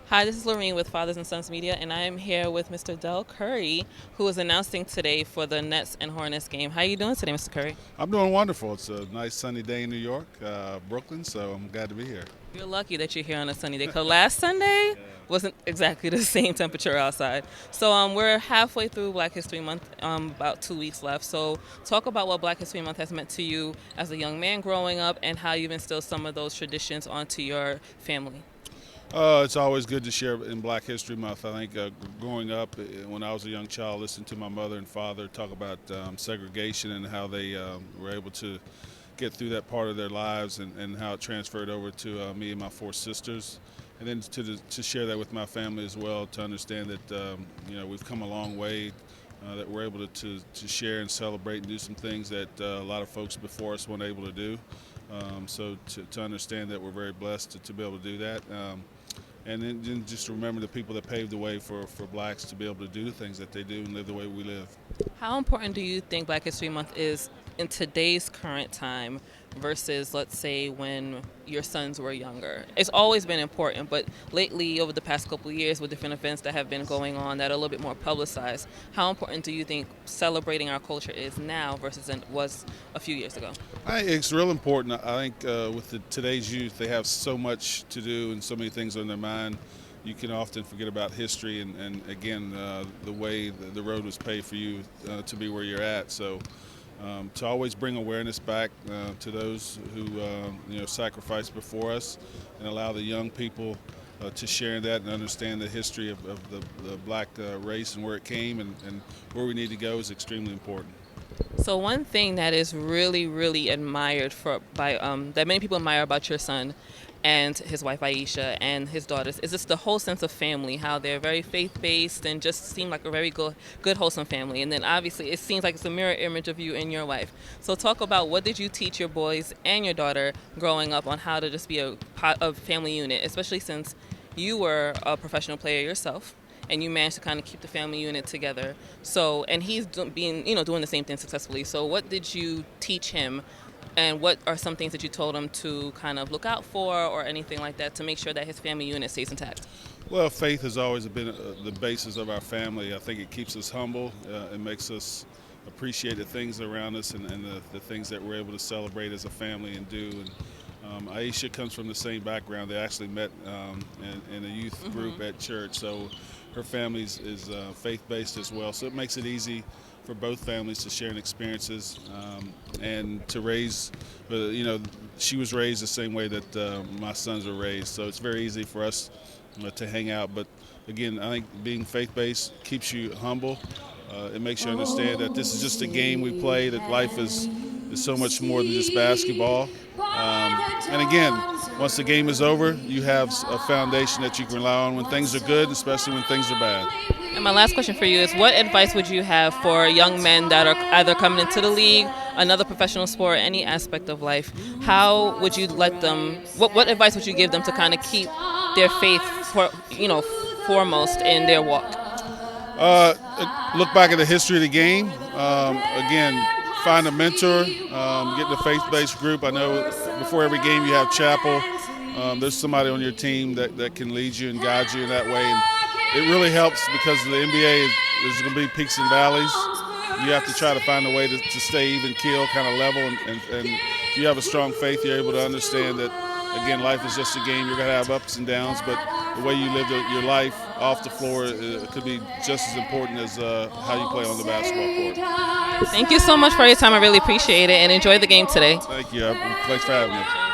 Hi, this is Lorene with Fathers and Sons Media, and I am here with Mr. DELL Curry, who is announcing today for the Nets and Hornets game. How are you doing today, Mr. Curry? I'm doing wonderful. It's a nice sunny day in New York, Brooklyn, so I'm glad to be here. You're lucky that you're here on a sunny day, because last Sunday wasn't exactly the same temperature outside. So we're halfway through Black History Month, about 2 weeks left. So talk about what Black History Month has meant to you as a young man growing up and how you've instilled some of those traditions onto your family. It's always good to share in Black History Month. I think growing up, when I was a young child, listening to my mother and father talk about segregation and how they were able to get through that part of their lives and how it transferred over to me and my four sisters. And then to share that with my family as well, to understand that we've come a long way, that we're able to share and celebrate and do some things that a lot of folks before us weren't able to do. So to understand that we're very blessed to be able to do that. And then just remember the people that paved the way for blacks to be able to do the things that they do and live the way we live. How important do you think Black History Month is in today's current time versus, let's say, when your sons were younger? It's always been important, but lately, over the past couple of years, with different events that have been going on that are a little bit more publicized, how important do you think celebrating our culture is now versus it was a few years ago? It's real important. I think with today's youth, they have so much to do and so many things on their mind. You can often forget about history and again, the way the road was paved for you to be where you're at. So to always bring awareness back to those who sacrificed before us and allow the young people to share that and understand the history of the black race and where it came and where we need to go is extremely important. So one thing that is really, really admired by that many people admire about your son and his wife Aisha and his daughters is just the whole sense of family, how they're very faith-based and just seem like a very good, wholesome family. And then obviously it seems like it's a mirror image of you and your wife. So talk about what did you teach your boys and your daughter growing up on how to just be a family unit, especially since you were a professional player yourself and you managed to kind of keep the family unit together. So, and he's doing the same thing successfully. So what did you teach him, and what are some things that you told him to kind of look out for or anything like that to make sure that his family unit stays intact? Well, faith has always been the basis of our family. I think it keeps us humble. It makes us appreciate the things around us and the things that we're able to celebrate as a family and do. And Aisha comes from the same background. They actually met in a youth group at church, so her family is faith-based as well. So it makes it easy for both families to share experiences and to raise. She was raised the same way that my sons were raised, so it's very easy for us to hang out. But again, I think being faith-based keeps you humble. It makes you understand that this is just a game we play, that life is so much more than just basketball. And again, once the game is over, you have a foundation that you can rely on when things are good, especially when things are bad. And my last question for you is, what advice would you have for young men that are either coming into the league, another professional sport, any aspect of life? How would you let them, what advice would you give them to kind of keep their faith foremost in their walk? Look back at the history of the game. Again, find a mentor, get in a faith-based group. I know before every game you have chapel. There's somebody on your team that can lead you and guide you in that way. And it really helps because the NBA there's going to be peaks and valleys. You have to try to find a way to stay even keel, kind of level. And if you have a strong faith, you're able to understand that, again, life is just a game. You're going to have ups and downs, but the way you live your life off the floor could be just as important as how you play on the basketball court. Thank you so much for your time. I really appreciate it, and enjoy the game today. Thank you. Thanks for having me.